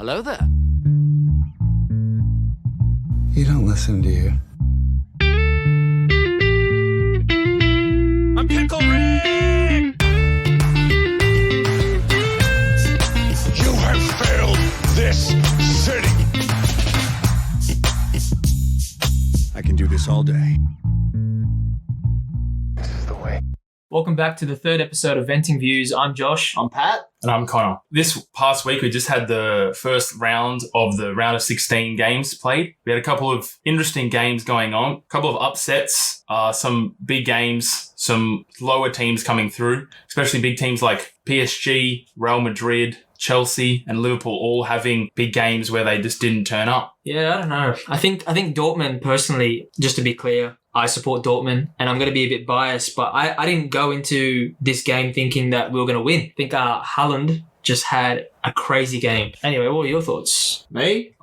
Hello there. You don't listen, do you? I'm Pickle Rick! You have failed this city. I can do this all day. This is the way. Welcome back to the third episode of Venting Views. I'm Josh. I'm Pat. And I'm Conor. This past week, we just had the first round of the round of 16 games played. We had a couple of interesting games going on, a couple of upsets, some big games, some lower teams coming through, especially big teams like PSG, Real Madrid, Chelsea and Liverpool all having big games where they just didn't turn up. Yeah, I don't know. I think Dortmund, personally, just to be clear, I support Dortmund and I'm going to be a bit biased, but I didn't go into this game thinking that we were going to win. I think Haaland just had a crazy game. Anyway, what were your thoughts? Me?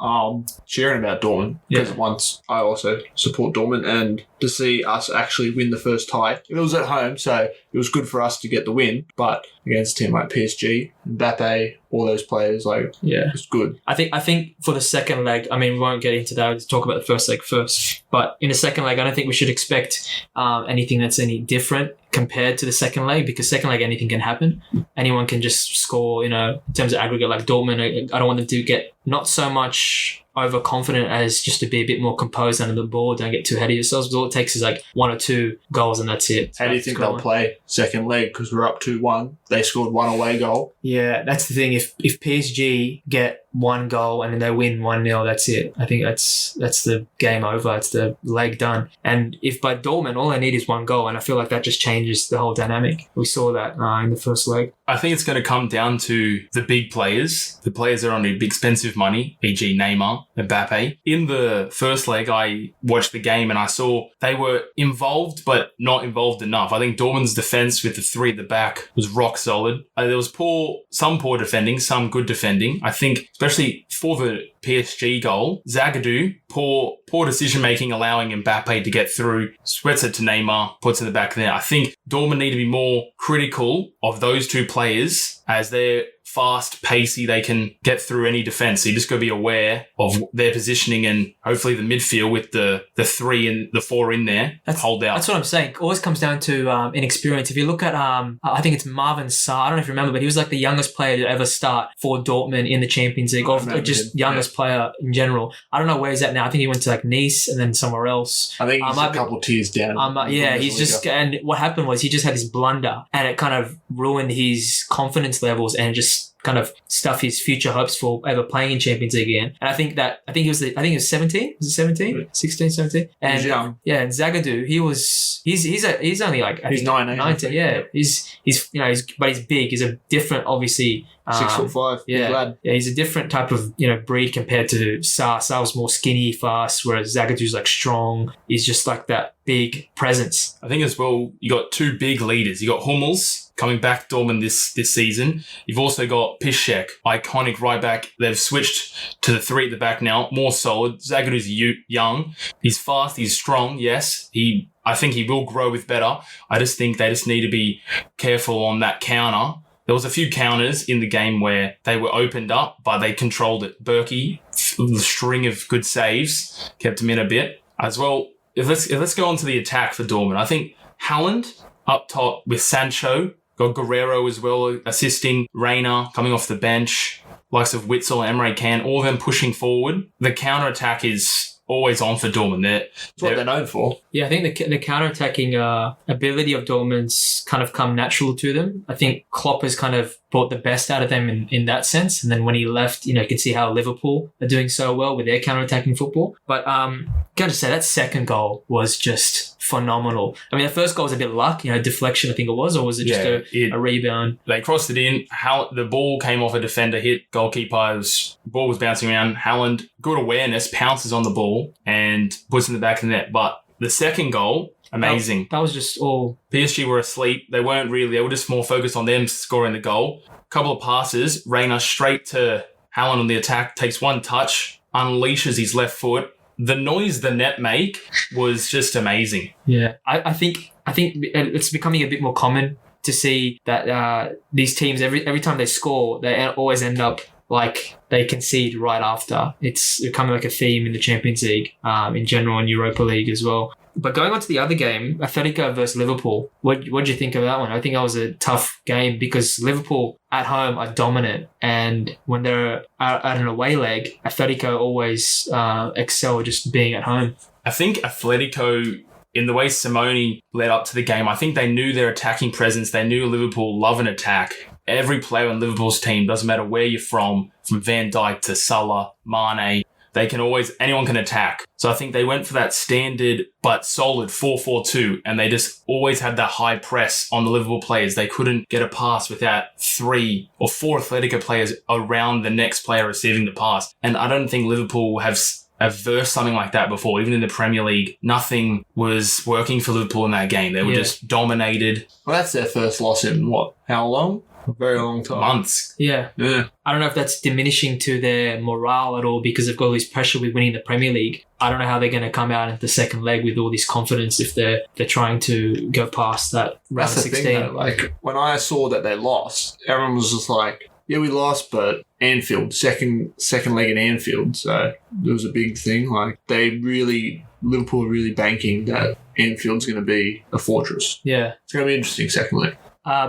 Cheering about Dortmund because once I also support Dortmund, and to see us actually win the first tie. It was at home, so it was good for us to get the win, but against a team like PSG, Mbappe, all those players, it's good. I think for the second leg, I mean, we won't get into that. Let's talk about the first leg first. But in the second leg, I don't think we should expect anything that's any different compared to the second leg, because second leg, anything can happen. Anyone can just score, in terms of aggregate, like Dortmund. I don't want them to get not so much overconfident as just to be a bit more composed under the ball. Don't get too ahead of yourselves. All it takes is like 1 or 2 goals and that's it. How do you think they'll play second leg? Because we're up 2-1. They scored 1 away goal. Yeah, that's the thing. If PSG get 1 goal and then they win 1-0, that's it. I think that's the game over. It's the leg done. And if by Dortmund, all they need is 1 goal, and I feel like that just changes the whole dynamic. We saw that in the first leg. I think it's going to come down to the big players, the players that are on the big expensive money, e.g. Neymar, Mbappe. In the first leg, I watched the game and I saw they were involved, but not involved enough. I think Dortmund's defense with the 3 at the back was rock solid. There was some poor defending, some good defending. I think, especially for the PSG goal, Zagadou, poor decision-making, allowing Mbappe to get through, sweats it to Neymar, puts it in the back there. I think Dortmund need to be more critical of those 2 players as they're fast, pacey, they can get through any defense. So you just got to be aware of their positioning, and hopefully the midfield with the 3 and the 4 in there hold out. That's what I'm saying. It always comes down to inexperience. If you look at, I think it's Marvin Sarr, I don't know if you remember, but he was like the youngest player to ever start for Dortmund in the Champions League, or just youngest player in general. I don't know where he's at now. I think he went to like Nice and then somewhere else. I think he's a couple of tiers down. He's just, and what happened was he just had this blunder and it kind of ruined his confidence levels and just kind of stuff his future hopes for ever playing in Champions League again. And I think he was 17. Was it 17? 16, 17? And he's young. Yeah, and Zagadou, he's only like, I think 19. Yeah. He's but he's big. He's a different, obviously, 6'5". Yeah. Lad. Yeah, he's a different type of, breed compared to Sarr. Sarr was more skinny, fast, whereas Zagadou's like strong. He's just like that big presence. I think as well, you got 2 big leaders. You got Hummels coming back Dortmund this season. You've also got Piszczek, iconic right back. They've switched to the 3 at the back now, more solid. Zagadou's young. He's fast. He's strong. Yes, I think he will grow with better. I just think they just need to be careful on that counter. There was a few counters in the game where they were opened up, but they controlled it. Berkey, a string of good saves, kept him in a bit. As well, let's go on to the attack for Dortmund. I think Haaland up top with Sancho, got Guerrero as well, assisting Reina, coming off the bench, likes of Witsel and Emre Can, all of them pushing forward. The counter-attack is always on for Dortmund. That's what they're known for. Yeah, I think the counter-attacking ability of Dortmund's kind of come natural to them. I think Klopp has kind of brought the best out of them in that sense. And then when he left, you can see how Liverpool are doing so well with their counter-attacking football. But gotta say, that second goal was just phenomenal. I mean, the first goal was a bit luck, deflection, I think it was, or was it just a rebound? They crossed it in. The ball came off a defender, hit goalkeeper. Ball was bouncing around. Haaland, good awareness, pounces on the ball and puts it in the back of the net. But the second goal, amazing. That was just all... PSG were asleep. They weren't really. They were just more focused on them scoring the goal. Couple of passes. Reina straight to Haaland on the attack. Takes 1 touch. Unleashes his left foot. The noise the net make was just amazing. Yeah. I think it's becoming a bit more common to see that these teams, every time they score, they always end up like they concede right after. It's becoming like a theme in the Champions League, in general, and Europa League as well. But going on to the other game, Atletico versus Liverpool, what do you think of that one? I think that was a tough game because Liverpool at home are dominant, and when they're at an away leg, Atletico always excel just being at home. I think Atletico, in the way Simone led up to the game, I think they knew their attacking presence. They knew Liverpool love an attack. Every player on Liverpool's team, doesn't matter where you're from Van Dijk to Salah, Mane, anyone can attack. So I think they went for that standard but solid 4-4-2, and they just always had that high press on the Liverpool players. They couldn't get a pass without 3 or 4 Atletico players around the next player receiving the pass. And I don't think Liverpool have versed something like that before. Even in the Premier League, nothing was working for Liverpool in that game. They were just dominated. Well, that's their first loss in how long? A very long time. Months. Yeah. I don't know if that's diminishing to their morale at all because they've got all this pressure with winning the Premier League. I don't know how they're going to come out at the second leg with all this confidence if they're trying to go past that round of 16. Thing, though. Like, when I saw that they lost, everyone was just like, yeah, we lost, but Anfield, second leg in Anfield, so it was a big thing. Like, Liverpool are really banking that Anfield's going to be a fortress. Yeah. It's going to be interesting second leg.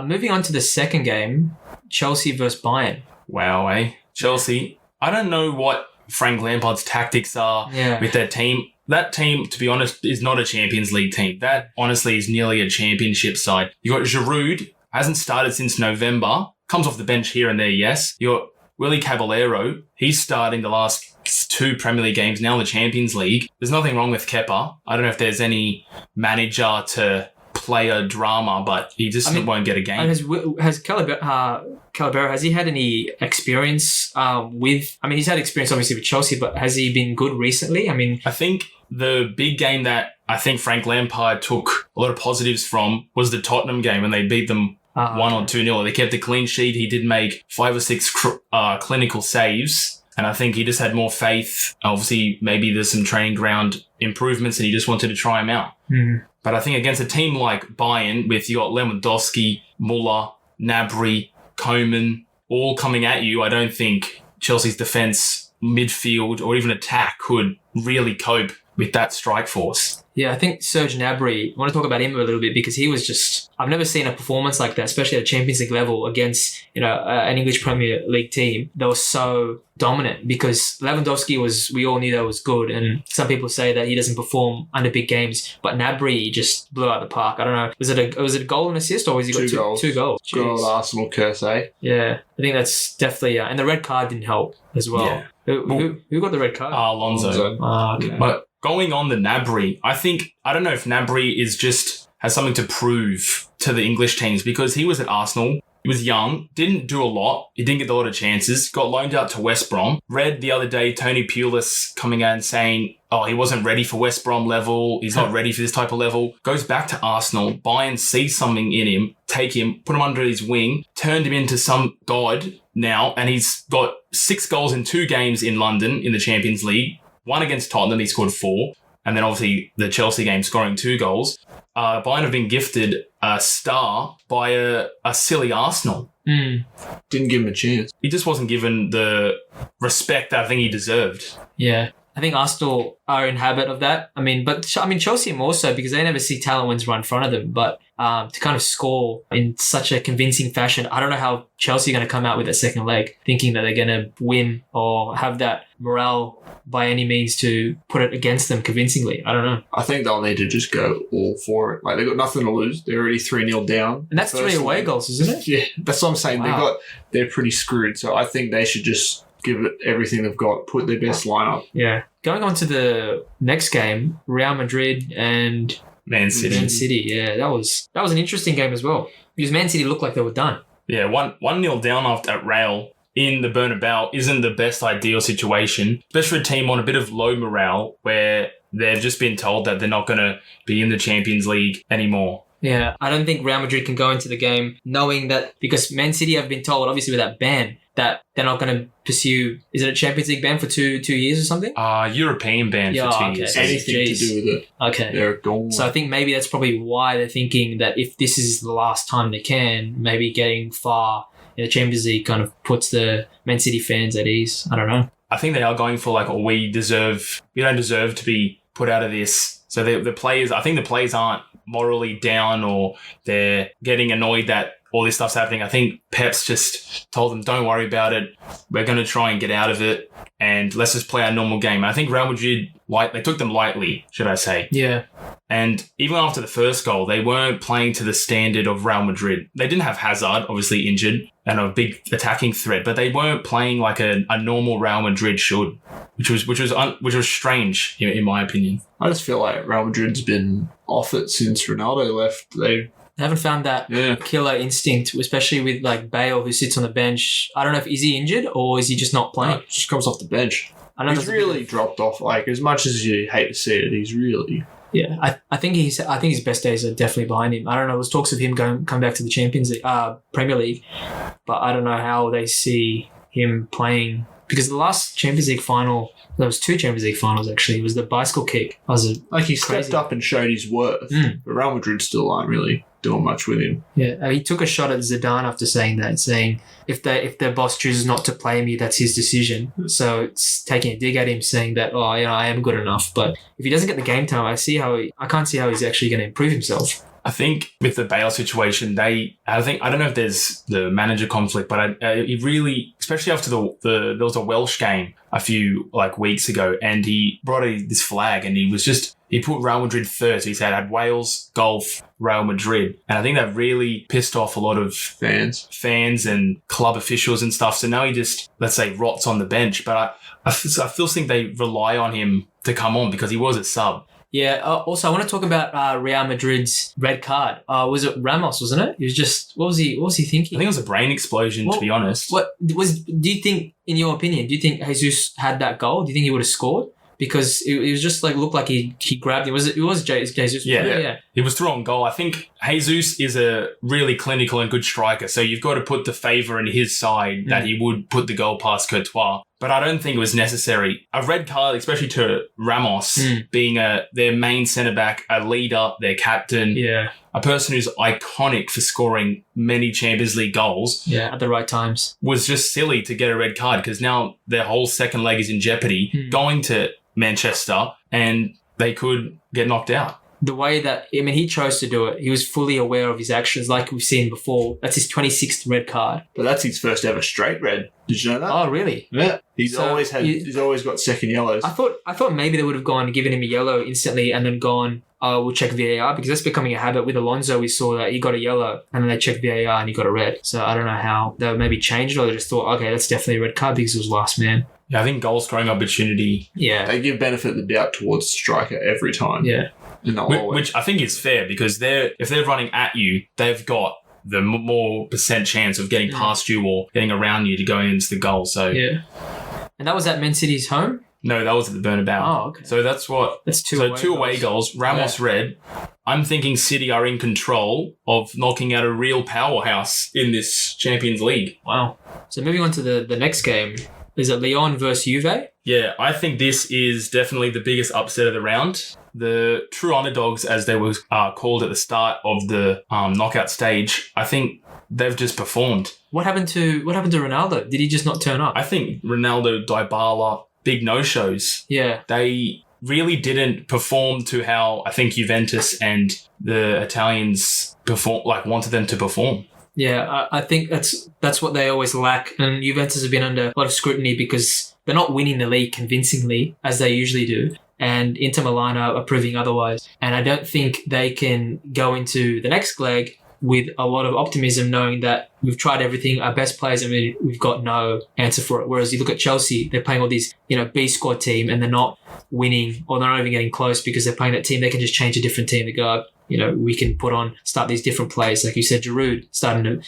Moving on to the second game, Chelsea versus Bayern. Wow, Chelsea. I don't know what Frank Lampard's tactics are with their team. That team, to be honest, is not a Champions League team. That, honestly, is nearly a championship side. You got Giroud, hasn't started since November, comes off the bench here and there, yes. You got Willy Caballero, he's starting the last 2 Premier League games, now in the Champions League. There's nothing wrong with Kepa. I don't know if there's any manager to play a drama, but he just won't get a game. Has Calabero, has he had any experience he's had experience obviously with Chelsea, but has he been good recently? I think the big game that I think Frank Lampard took a lot of positives from was the Tottenham game when they beat them 1 or 2-0. They kept a clean sheet. He did make 5 or 6 clinical saves, and I think he just had more faith. Obviously, maybe there's some training ground improvements and he just wanted to try them out. Mm-hmm. But I think against a team like Bayern, with you got Lewandowski, Muller, Gnabry, Koeman, all coming at you, I don't think Chelsea's defence, midfield, or even attack could really cope with that strike force. Yeah, I think Serge Gnabry, I want to talk about him a little bit because he was just, I've never seen a performance like that, especially at a Champions League level against, an English Premier League team that was so dominant, because Lewandowski we all knew that was good, and some people say that he doesn't perform under big games, but Gnabry just blew out the park. I don't know, was it a goal and assist, or was he got two goals? Good old Arsenal curse, eh? Yeah, I think that's definitely, and the red card didn't help as well. Yeah. Who got the red card? Alonso. Okay. But going on the Gnabry, I don't know if Gnabry has something to prove to the English teams, because he was at Arsenal. He was young, didn't do a lot. He didn't get a lot of chances. Got loaned out to West Brom. Read the other day Tony Pulis coming out and saying, he wasn't ready for West Brom level. He's not ready for this type of level. Goes back to Arsenal. Bayern sees something in him, take him, put him under his wing, turned him into some god now, and he's got 6 goals in 2 games in London in the Champions League. 1 against Tottenham, he scored 4. And then obviously the Chelsea game scoring 2 goals. Bayern have been gifted a star by a silly Arsenal. Didn't give him a chance. He just wasn't given the respect that I think he deserved. Yeah. I think Arsenal are in habit of that. But Chelsea more so, because they never see talent wins right in front of them. But to kind of score in such a convincing fashion, I don't know how Chelsea are going to come out with that second leg, thinking that they're going to win or have that morale by any means to put it against them convincingly. I don't know. I think they'll need to just go all for it. Like, they've got nothing to lose. They're already 3-0 down. And that's 3 away goals, isn't it? Yeah, that's what I'm saying. Wow. They're pretty screwed. So I think they should just give it everything they've got, put their best lineup. Yeah. Going on to the next game, Real Madrid and Man City. Yeah, that was an interesting game as well, because Man City looked like they were done. Yeah, 1-0 down at Real in the Bernabeu isn't the best ideal situation, especially for a team on a bit of low morale where they've just been told that they're not going to be in the Champions League anymore. Yeah, I don't think Real Madrid can go into the game knowing that, because Man City have been told, obviously with that ban, that they're not going to pursue, is it a Champions League ban for two years or something? European ban for 2 years. Anything to do with it. Okay. They're gone. So I think maybe that's probably why they're thinking that if this is the last time they can, maybe getting far Champions League kind of puts the Man City fans at ease. I don't know. I think they are going for like, we don't deserve to be put out of this. So the players, I think the players aren't morally down or they're getting annoyed that all this stuff's happening. I think Pep's just told them, don't worry about it. We're going to try and get out of it and let's just play our normal game. I think Real Madrid, they took them lightly, should I say. Yeah. And even after the first goal, they weren't playing to the standard of Real Madrid. They didn't have Hazard, obviously injured, and a big attacking threat, but they weren't playing like a normal Real Madrid should, which was strange in my opinion. I just feel like Real Madrid's been off it since Ronaldo left. They haven't found that killer instinct, especially with like Bale, who sits on the bench. I don't know if is he injured or is he just not playing? Just comes off the bench. I know he's really dropped off. Like, as much as you hate to see it, he's really... Yeah, I think his best days are definitely behind him. I don't know. There's talks of him come back to the Champions League, Premier League, but I don't know how they see him playing because the last Champions League final, there was 2 Champions League finals actually. It was the bicycle kick. He stepped up and showed his worth, but Real Madrid still aren't really doing much with him. Yeah, he took a shot at Zidane after saying that, saying if their boss chooses not to play me, that's his decision. So it's taking a dig at him, saying that I am good enough. But if he doesn't get the game time, I can't see how he's actually going to improve himself. I think with the Bale situation, I don't know if there's the manager conflict, but it really, especially after there was a Welsh game a few weeks ago, and he brought this flag, and he put Real Madrid third. So he said had Wales, golf, Real Madrid, and I think that really pissed off a lot of fans and club officials and stuff. So now he just, let's say, rots on the bench. But I still think they rely on him to come on because he was a sub. Yeah. Also, I want to talk about Real Madrid's red card. Was it Ramos? Wasn't it? It was just what was he thinking? I think it was a brain explosion. To be honest, do you think, in your opinion, do you think Jesus had that goal? Do you think he would have scored? Because it was just looked like he grabbed it. It was Jesus. Yeah. It was through on goal. I think Jesus is a really clinical and good striker. So you've got to put the favour in his side that he would put the goal past Courtois. But I don't think it was necessary. A red card, especially to Ramos, being their main centre-back, a leader, their captain, a person who's iconic for scoring many Champions League goals. Yeah, at the right times. Was just silly to get a red card because now their whole second leg is in jeopardy, going to Manchester, and they could get knocked out. The way that, he chose to do it. He was fully aware of his actions like we've seen before. That's his 26th red card. But that's his first ever straight red. Did you know that? Oh, really? Yeah. He's always got second yellows. I thought maybe they would have gone and given him a yellow instantly and then gone, we'll check VAR, because that's becoming a habit. With Alonso, we saw that he got a yellow and then they checked VAR and he got a red. So I don't know how they maybe changed it, or they just thought, okay, that's definitely a red card because it was last man. Yeah, I think goal scoring opportunity. Yeah. They give benefit of the doubt towards striker every time. Yeah. Which I think is fair because if they're running at you, they've got the more percent chance of getting past you or getting around you to go into the goal. So yeah. And that was at Man City's home? No, that was at the Bernabeu. Oh, okay. So that's two away goals. Ramos red. I'm thinking City are in control of knocking out a real powerhouse in this Champions League. Wow. So moving on to the next game. Is it Lyon versus Juve? Yeah, I think this is definitely the biggest upset of the round. The true underdogs, as they were called at the start of the knockout stage, I think they've just performed. What happened to Ronaldo? Did he just not turn up? I think Ronaldo, Dybala, big no-shows. Yeah. They really didn't perform to how I think Juventus and the Italians wanted them to perform. Yeah, I think that's what they always lack. And Juventus have been under a lot of scrutiny because they're not winning the league convincingly as they usually do. And Inter Milan are proving otherwise. And I don't think they can go into the next leg with a lot of optimism, knowing that we've tried everything, our best players, we've got no answer for it. Whereas you look at Chelsea, they're playing all these, B squad team, and they're not winning, or they're not even getting close because they're playing that team. They can just change a different team to go, we can start these different players. Like you said, Giroud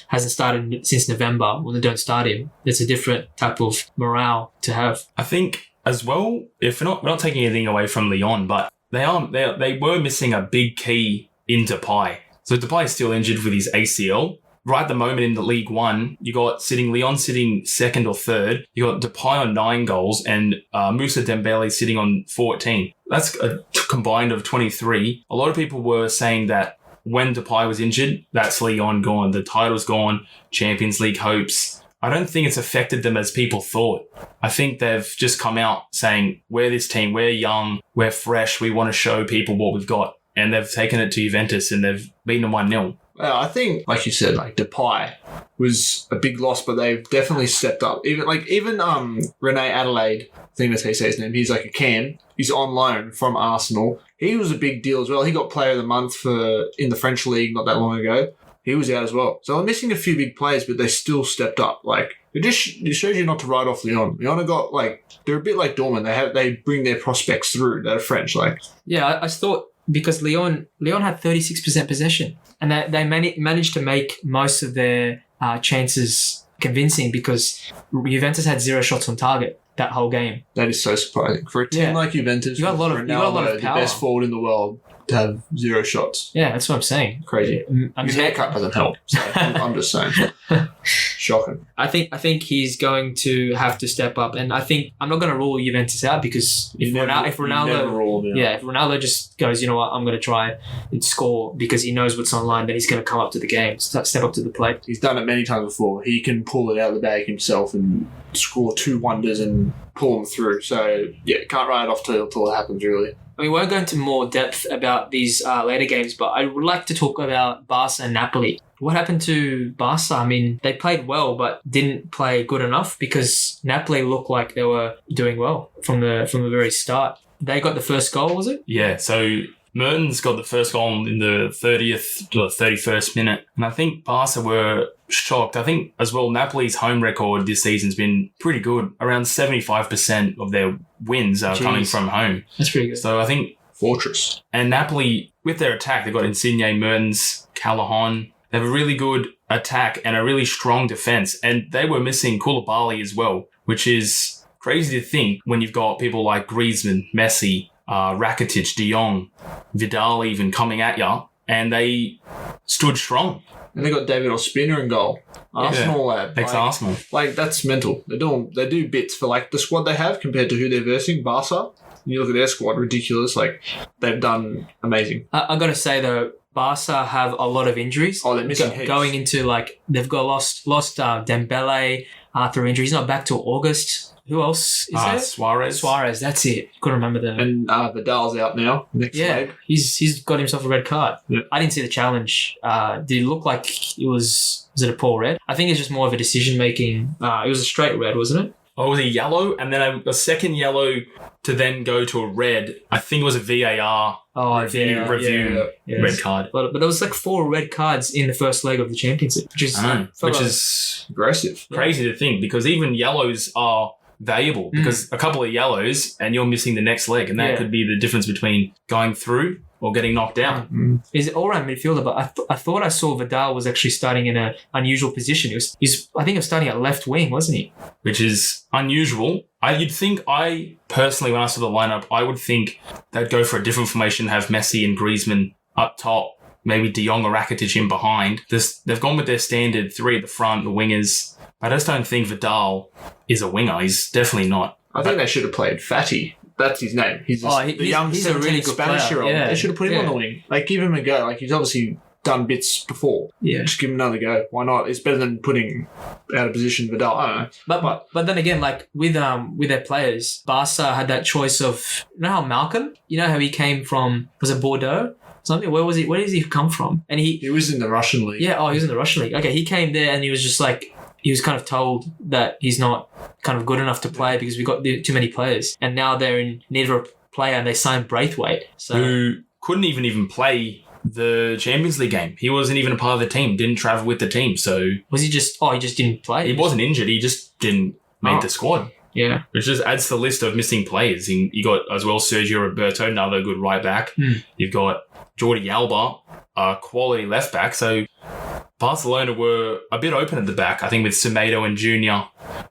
hasn't started since November. When they don't start him, it's a different type of morale to have. I think as well, if we're not taking anything away from Lyon, but they were missing a big key in Depay. So Depay is still injured with his ACL. Right at the moment in the League One, you got Lyon sitting second or third. You got Depay on 9 goals and Moussa Dembele sitting on 14. That's a combined of 23. A lot of people were saying that when Depay was injured, that's Lyon gone. The title's gone. Champions League hopes. I don't think it's affected them as people thought. I think they've just come out saying, we're this team, we're young, we're fresh, we want to show people what we've got. And they've taken it to Juventus and they've beaten them 1-0. Well, I think, like you said, like Depay was a big loss, but they've definitely stepped up. Even Rene Adelaide, I think that's how you say his name. He's like a cam. He's on loan from Arsenal. He was a big deal as well. He got Player of the Month in the French league not that long ago. He was out as well. So I'm missing a few big players, but they still stepped up. Like it shows you not to write off Lyon. Lyon have got they're a bit like Dortmund. They bring their prospects through that are French. Yeah, I thought. Because Lyon had 36% possession, and they managed to make most of their chances convincing because Juventus had 0 shots on target that whole game. That is so surprising for a team like Juventus. You got a lot of power. The best forward in the world, to have 0 shots. Yeah, that's what I'm saying. Crazy. His haircut doesn't help. So I'm just saying. Shocking. I think he's going to have to step up, and I think I'm not going to rule Juventus out because if Ronaldo just goes, you know what, I'm going to try and score because he knows what's online, then he's going to come up to the game, step up to the plate. He's done it many times before. He can pull it out of the bag himself and score 2 wonders and pull them through. So yeah, can't write it off till it happens really. We won't go into more depth about these later games, but I would like to talk about Barca and Napoli. What happened to Barca? I mean, they played well, but didn't play good enough because Napoli looked like they were doing well from the very start. They got the first goal, was it? Yeah, so Mertens got the first goal in the 30th to the 31st minute. And I think Barca were shocked. I think as well, Napoli's home record this season's been pretty good. Around 75% of their wins are coming from home. That's pretty good. So I think Fortress. And Napoli, with their attack, they've got Insigne, Mertens, Callahan. They have a really good attack and a really strong defense. And they were missing Koulibaly as well, which is crazy to think when you've got people like Griezmann, Messi, Rakitic, De Jong, Vidal even coming at you, and they stood strong. And they got David Ospina in goal. Arsenal lad. Ex-Arsenal. That's mental. They do bits for the squad they have compared to who they're versing, Barca. You look at their squad, ridiculous. They've done amazing. I got to say though, Barca have a lot of injuries. Oh, they're missing heaps. Going into they've got lost Dembele through injury. He's not back till August. Who else is there? Suarez, that's it. Couldn't remember them. And Vidal's out now. Next leg. He's got himself a red card. Yep. I didn't see the challenge. Did it look like it was it a poor red? I think it's just more of a decision making. It was a straight red, wasn't it? Oh, it was a yellow, and then a second yellow to then go to a red. I think it was a VAR review red card. But there was 4 red cards in the first leg of the Champions League, which is aggressive. Crazy to think, because even yellows are valuable, because a couple of yellows and you're missing the next leg, and that could be the difference between going through or getting knocked out. He's an all-round midfielder, but I thought I saw Vidal was actually starting in an unusual position. I think he was starting at left wing, wasn't he? Which is unusual. Personally, when I saw the lineup, I would think they'd go for a different formation, have Messi and Griezmann up top, maybe De Jong or Rakitic in behind. They've gone with their standard 3 at the front, the wingers. I just don't think Vidal is a winger. He's definitely not. I think they should have played Fatty. That's his name. He's the young he's a really good Spanish-year-old. player. Yeah. They should have put him on the wing. Give him a go. He's obviously done bits before. Yeah. Just give him another go. Why not? It's better than putting out of position Vidal. I don't know. But then again, with their players, Barca had that choice of, you know how Malcolm, how he came from, was it Bordeaux? Something. Where does he come from? And he was in the Russian league. Yeah, he was in the Russian league. Okay, he came there and he was just he was kind of told that he's not kind of good enough to play because we got too many players. And now they're in need of a player and they signed Braithwaite. Who couldn't even play the Champions League game. He wasn't even a part of the team, didn't travel with the team. So was he just he just didn't play? He wasn't injured, he just didn't make the squad. Yeah. Which just adds to the list of missing players. You got as well Sergio Roberto, another good right back. You've got Jordi Alba, a quality left back. So Barcelona were a bit open at the back, I think, with Semedo and Junior.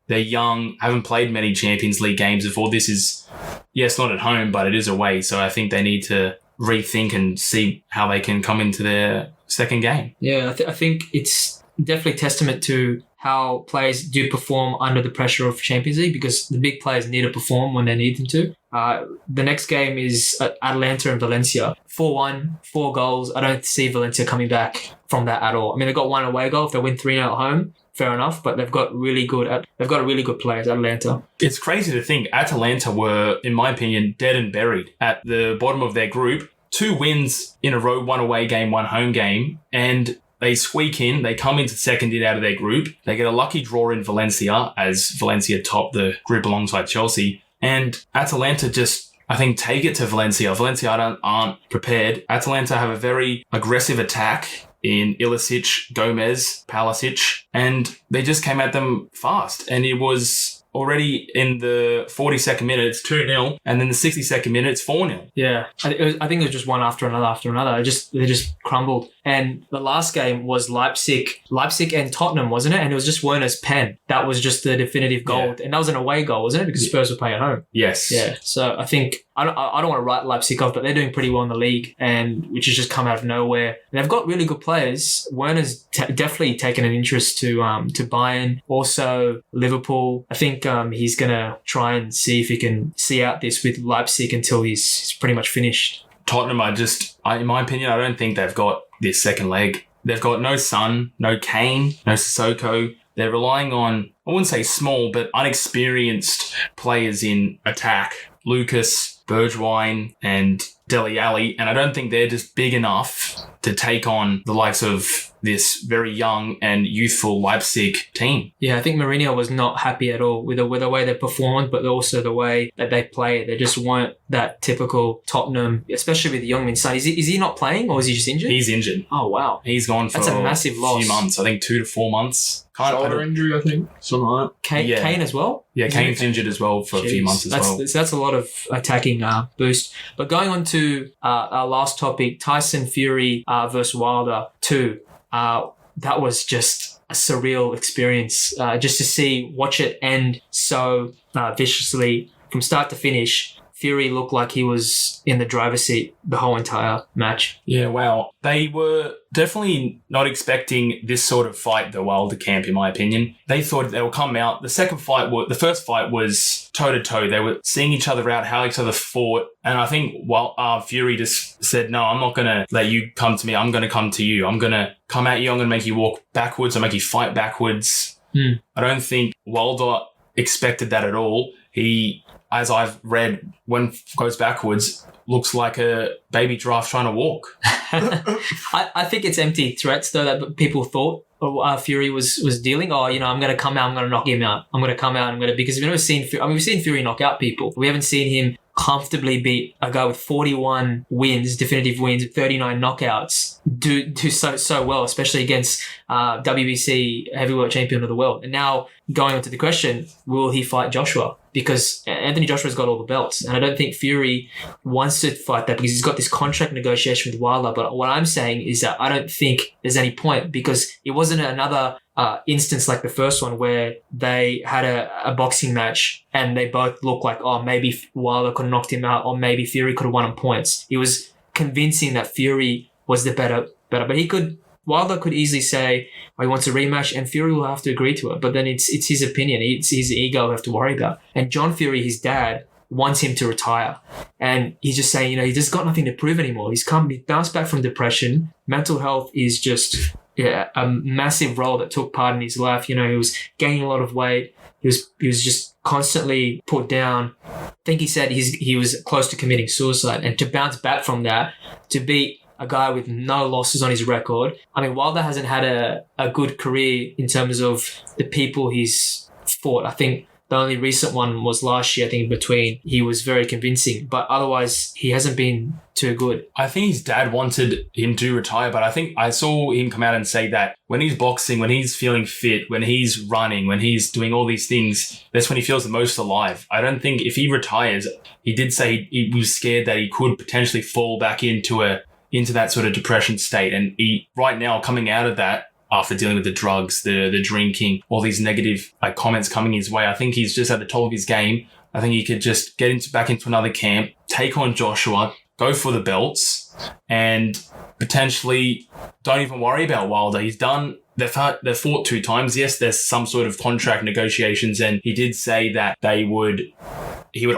They're young, haven't played many Champions League games before. This is, yes, not at home, but it is away. So I think they need to rethink and see how they can come into their second game. Yeah, I think it's definitely testament to how players do perform under the pressure of Champions League, because the big players need to perform when they need them to. The next game is Atlanta and Valencia. 4-1, 4 goals. I don't see Valencia coming back from that at all. I mean, they've got one away goal. If they win 3-0 at home, fair enough, but they've got really good players, Atlanta. It's crazy to think Atalanta were, in my opinion, dead and buried at the bottom of their group. 2 wins in a row, 1 away game, 1 home game, and they squeak in. They come into second out of their group. They get a lucky draw in Valencia as Valencia top the group alongside Chelsea. And Atalanta just, I think, take it to Valencia. Valencia aren't prepared. Atalanta have a very aggressive attack in Ilicic, Gomez, Palicic, and they just came at them fast. And it was already in the 42nd minute, it's 2-0, and then the 62nd minute, it's 4-0. Yeah, I think it was just one after another. They just crumbled. And the last game was Leipzig and Tottenham, wasn't it? And it was just Werner's pen. That was just the definitive goal. Yeah. And that was an away goal, wasn't it? Because Spurs were playing at home. Yes. Yeah. So I think, I don't want to write Leipzig off, but they're doing pretty well in the league, and which has just come out of nowhere. And they've got really good players. Werner's definitely taken an interest to Bayern, also Liverpool. I think he's going to try and see if he can see out this with Leipzig until he's pretty much finished. Tottenham, in my opinion, I don't think they've got this second leg. They've got no Son, no Kane, no Sissoko. They're relying on, I wouldn't say small, but unexperienced players in attack. Lucas, Bergwijn, and Dele Alli, and I don't think they're just big enough to take on the likes of this very young and youthful Leipzig team. Yeah, I think Mourinho was not happy at all with the way they performed, but also the way that they played. They just weren't that typical Tottenham, especially with Youngmin Son. Is he not playing, or is he just injured? He's injured. Oh, wow. He's gone for That's a massive loss. Few months. I think 2 to 4 months. Shoulder injury, I think. Something like that. Kane as well? Yeah, Kane's injured as well for a few months as well. That's a lot of attacking boost. But going on to our last topic, Tyson Fury versus Wilder 2. That was just a surreal experience. Just to watch it end so viciously from start to finish. Fury looked like he was in the driver's seat the whole entire match. Yeah, wow. They were definitely not expecting this sort of fight, the Wilder camp, in my opinion. They thought they would come out. The first fight was toe-to-toe. They were seeing each other out, how each other fought. And I think Fury just said, no, I'm not going to let you come to me. I'm going to come to you. I'm going to come at you. I'm going to make you walk backwards. I'll make you fight backwards. I don't think Wilder expected that at all. He, as I've read, when goes backwards, looks like a baby giraffe trying to walk. I think it's empty threats, though, that people thought Fury was dealing. I'm going to come out, I'm going to knock him out. I'm going to come out, because we've seen Fury knock out people. We haven't seen him comfortably beat a guy with 41 wins, definitive wins, 39 knockouts, do so well, especially against WBC heavyweight champion of the world. And now going on to the question, will he fight Joshua? Because Anthony Joshua's got all the belts, and I don't think Fury wants to fight that because he's got this contract negotiation with Wilder. But what I'm saying is that I don't think there's any point, because it wasn't another instance like the first one where they had a boxing match and they both looked like, maybe Wilder could have knocked him out, or maybe Fury could have won on points. It was convincing that Fury was the better. But Wilder could easily say, he wants a rematch, and Fury will have to agree to it. But then it's his opinion. It's his ego we have to worry about. And John Fury, his dad, wants him to retire. And he's just saying, he just got nothing to prove anymore. He bounced back from depression. Mental health is just a massive role that took part in his life. He was gaining a lot of weight. He was just constantly put down. I think he said he was close to committing suicide. And to bounce back from that, to beat a guy with no losses on his record. I mean, Wilder hasn't had a good career in terms of the people he's fought. I think the only recent one was last year, he was very convincing. But otherwise, he hasn't been too good. I think his dad wanted him to retire, but I think I saw him come out and say that when he's boxing, when he's feeling fit, when he's running, when he's doing all these things, that's when he feels the most alive. I don't think if he retires, he did say he was scared that he could potentially fall back into that sort of depression state. And he, right now, coming out of that, after dealing with the drugs, the drinking, all these negative comments coming his way, I think he's just at the top of his game. I think he could just get back into another camp, take on Joshua, go for the belts, and potentially don't even worry about Wilder. He's done They fought 2 times. Yes, there's some sort of contract negotiations, and he did say that he would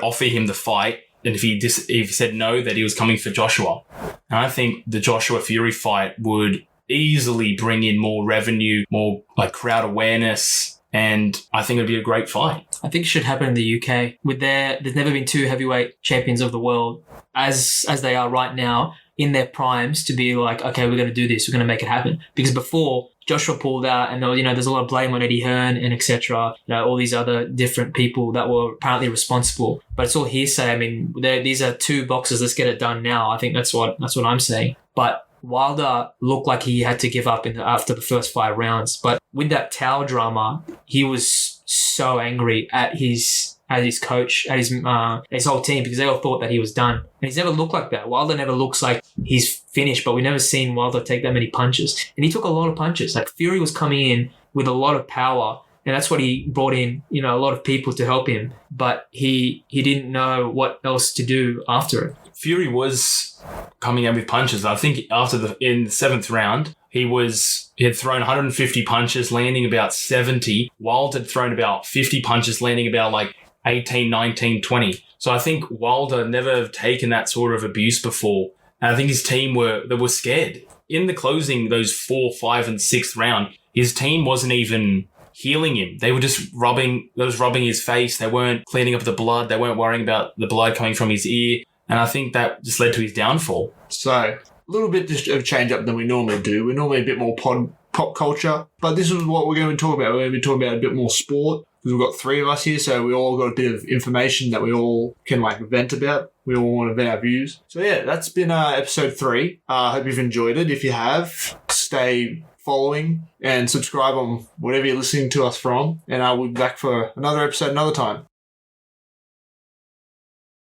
offer him the fight, and if he said no, that he was coming for Joshua. And I think the Joshua Fury fight would easily bring in more revenue, more like crowd awareness, and I think it'd be a great fight. I think it should happen in the UK. There's never been 2 heavyweight champions of the world as they are right now in their primes to be like, okay, we're going to do this, we're going to make it happen. Because before Joshua pulled out, and there's a lot of blame on Eddie Hearn and etc. All these other different people that were apparently responsible. But it's all hearsay. I mean, these are 2 boxes. Let's get it done now. I think that's what I'm saying. But Wilder looked like he had to give up after the first 5 rounds. But with that towel drama, he was so angry at his coach, at his whole team, because they all thought that he was done. And he's never looked like that. Wilder never looks like he's finished, but we've never seen Wilder take that many punches. And he took a lot of punches. Like, Fury was coming in with a lot of power, and that's what he brought in, a lot of people to help him. But he didn't know what else to do after it. Fury was coming out with punches. I think in the 7th round, he had thrown 150 punches, landing about 70. Wilder had thrown about 50 punches, landing about like 18, 19, 20. So I think Wilder never taken that sort of abuse before. And I think his team were scared. In the closing, those 4th, 5th, and 6th round, his team wasn't even healing him. They were just rubbing his face. They weren't cleaning up the blood. They weren't worrying about the blood coming from his ear. And I think that just led to his downfall. So, a little bit of change up than we normally do. We're normally a bit more pop culture. But this is what we're going to talk about. We're going to be talking about a bit more sport. Because we've got 3 of us here, so we all got a bit of information that we all can vent about. We all want to vent our views. So yeah, that's been episode 3. I hope you've enjoyed it. If you have, stay following and subscribe on whatever you're listening to us from. And we'll be back for another episode another time.